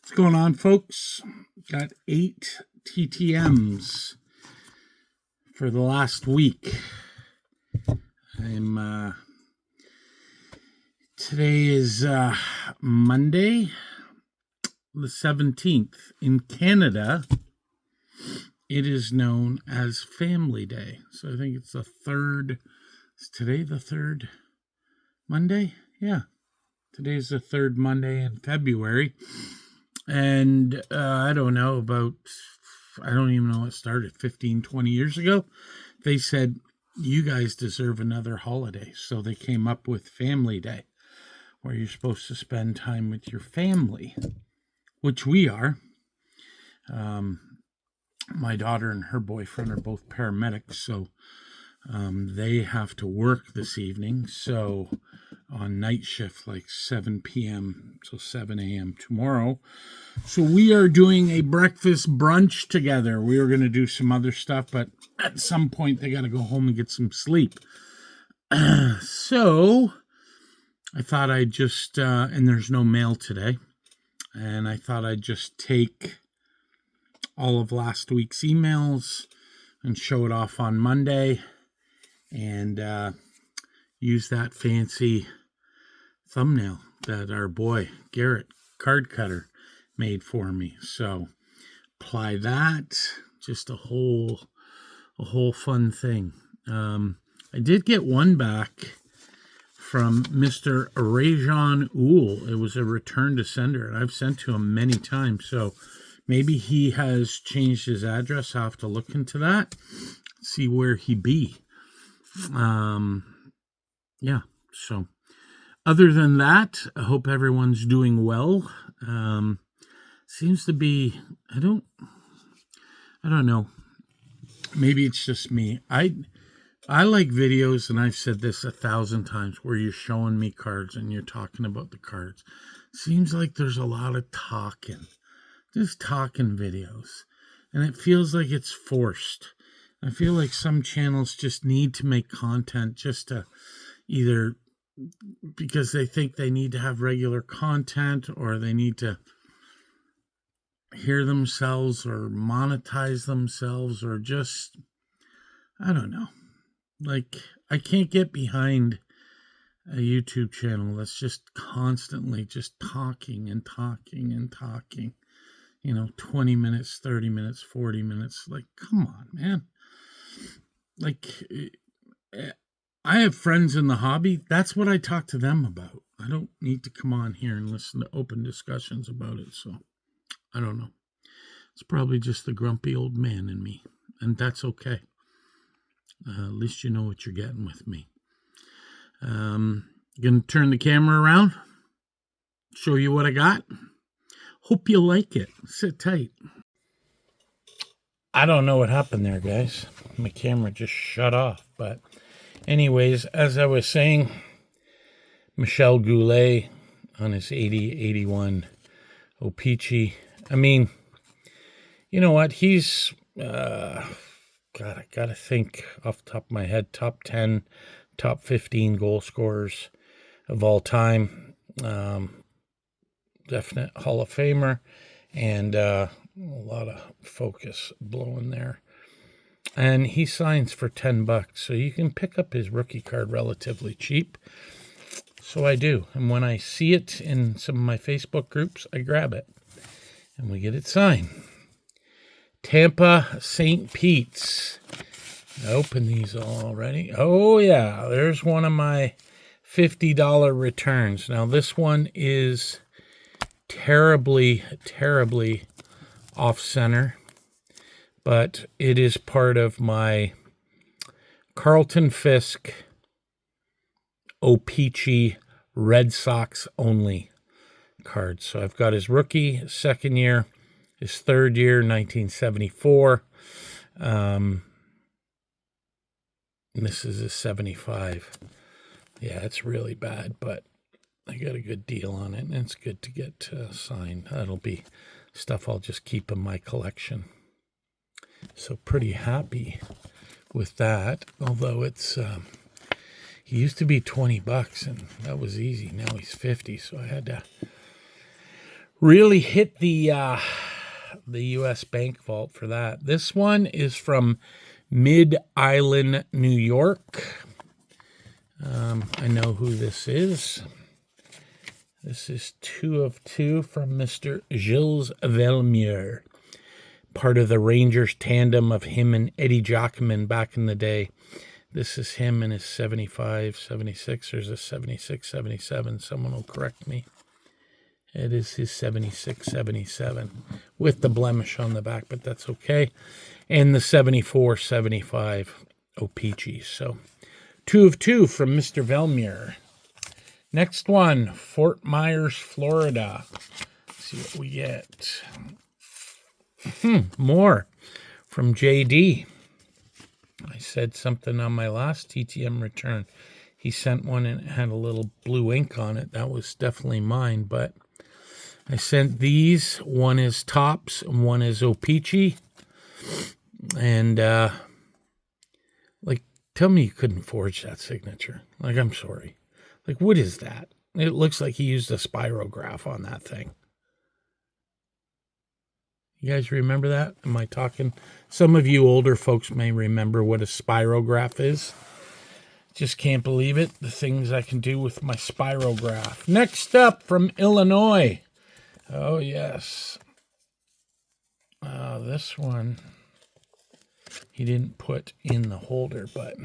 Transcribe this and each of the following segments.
What's going on, folks? Got 8 TTMs for the last week. Today is Monday, the 17th. In Canada, it is known as Family Day. So I think it's the third. Is today the third Monday? Yeah. Today's the third Monday in February. And I don't even know what started 15, 20 years ago. They said, you guys deserve another holiday. So they came up with Family Day, where you're supposed to spend time with your family, which we are. My daughter and her boyfriend are both paramedics, so they have to work this evening. So on night shift, like 7 p.m. till 7 a.m. tomorrow. So we are doing a breakfast brunch together. We are going to do some other stuff, but at some point they got to go home and get some sleep. So I thought I'd just, and there's no mail today, and I thought I'd just take all of last week's emails and show it off on Monday and use that fancy thumbnail that our boy Garrett Card Cutter made for me. So apply that, just a whole fun thing. I did get one back from Mr. Rajan Ool. It was a return to sender, and I've sent to him many times. So maybe he has changed his address. I'll have to look into that, see where he be. Yeah, so other than that, I hope everyone's doing well. Seems to be, I don't know. Maybe it's just me. I like videos, and I've said this 1,000 times, where you're showing me cards and you're talking about the cards. Seems like there's a lot of talking, just talking videos, and it feels like it's forced. I feel like some channels just need to make content just to either because they think they need to have regular content, or they need to hear themselves or monetize themselves, or just, I don't know. Like, I can't get behind a YouTube channel that's just constantly just talking and talking and talking. 20 minutes, 30 minutes, 40 minutes. Like, come on, man. Like, I have friends in the hobby. That's what I talk to them about. I don't need to come on here and listen to open discussions about it. So, I don't know. It's probably just the grumpy old man in me. And that's okay. At least you know what you're getting with me. Going to turn the camera around. Show you what I got. Hope you like it. Sit tight. I don't know what happened there, guys. My camera just shut off. But anyways, as I was saying, Michel Goulet on his 80-81 O-Pee-Chee. I mean, you know what? He's, I gotta think off the top of my head, top 10, top 15 goal scorers of all time. Definite Hall of Famer, and a lot of focus blowing there. And he signs for $10, so you can pick up his rookie card relatively cheap. So I do, and when I see it in some of my Facebook groups, I grab it, and we get it signed. Tampa St. Pete's. I opened these already. Oh yeah, there's one of my $50 returns. Now this one is terribly off center, but it is part of my Carlton Fisk O-Pee-Chee Red Sox only card. So I've got his rookie, second year, his third year, 1974. This is a 75. Yeah, it's really bad, but I got a good deal on it, and it's good to get signed. That'll be stuff I'll just keep in my collection. So pretty happy with that, although it's he used to be $20 and that was easy. Now he's 50, so I had to really hit the U.S. bank vault for that. This one is from Mid-Island, New York. I know who this is. This is 2 of 2 from Mr. Gilles Velmier, part of the Rangers tandem of him and Eddie Jockman back in the day. This is him in his 75, 76, or is it 76, 77? Someone will correct me. It is his 76, 77 with the blemish on the back, but that's okay. And the 74, 75 O-Pee-Chee. So 2 of 2 from Mr. Velmier. Next one, Fort Myers, Florida. Let's see what we get. More from JD. I said something on my last TTM return. He sent one and it had a little blue ink on it. That was definitely mine, but I sent these. One is Tops and one is O-Pee-Chee. And, like, tell me you couldn't forge that signature. Like, I'm sorry. Like, what is that? It looks like he used a spirograph on that thing. You guys remember that? Am I talking? Some of you older folks may remember what a spirograph is. Just can't believe it. The things I can do with my spirograph. Next up from Illinois. Oh, yes. This one he didn't put in the holder, but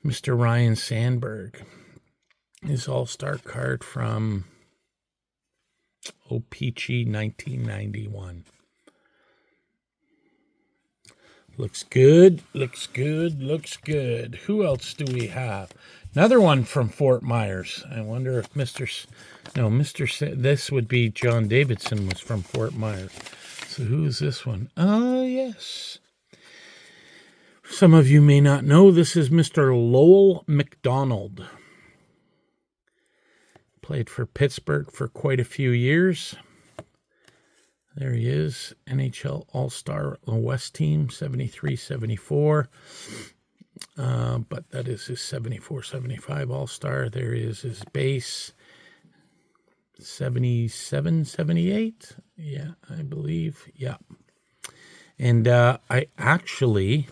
Mr. Ryan Sandberg. His all-star card from O-Pee-Chee 1991. Looks good, looks good, looks good. Who else do we have? Another one from Fort Myers. I wonder if this would be John Davidson was from Fort Myers. So who is this one? Oh, yes. Some of you may not know, this is Mr. Lowell McDonald. Played for Pittsburgh for quite a few years. There he is, NHL All-Star West team, 73-74. But that is his 74-75 All-Star. There is his base, 77-78. Yeah, I believe. Yeah. And I actually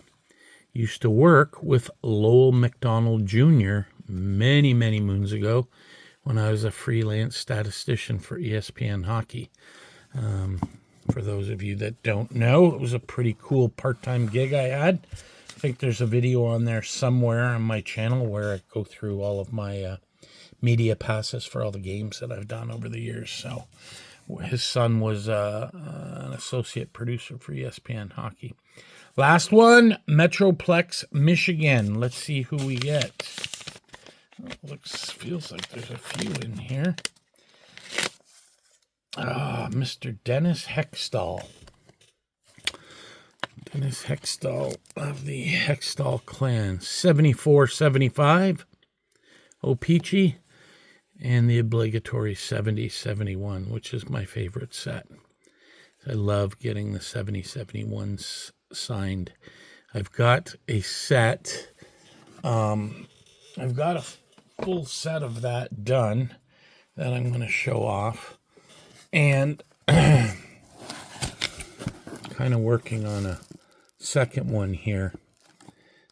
used to work with Lowell McDonald Jr. many, many moons ago when I was a freelance statistician for ESPN Hockey. For those of you that don't know, it was a pretty cool part-time gig I had. I think there's a video on there somewhere on my channel where I go through all of my media passes for all the games that I've done over the years. So his son was an associate producer for ESPN Hockey. Last one, Metroplex, Michigan. Let's see who we get. Feels like there's a few in here. Mr. Dennis Hextall. Dennis Hextall of the Hextall clan. 74-75. O-Pee-Chee. And the obligatory 70-71, which is my favorite set. I love getting the 70-71s signed. I've got a set. I've got a full set of that done that I'm going to show off. And kind of working on a second one here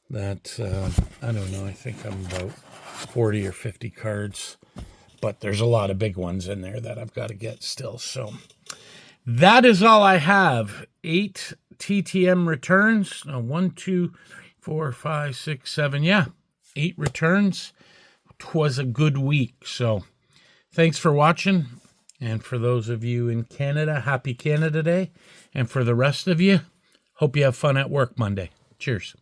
that, I don't know, I think I'm about 40 or 50 cards. But there's a lot of big ones in there that I've got to get still. So that is all I have. 8 TTM returns. 1, 2, 4, 5, 6, 7. Yeah, 8 returns. 'Twas a good week. So thanks for watching. And for those of you in Canada, happy Canada Day. And for the rest of you, hope you have fun at work Monday. Cheers.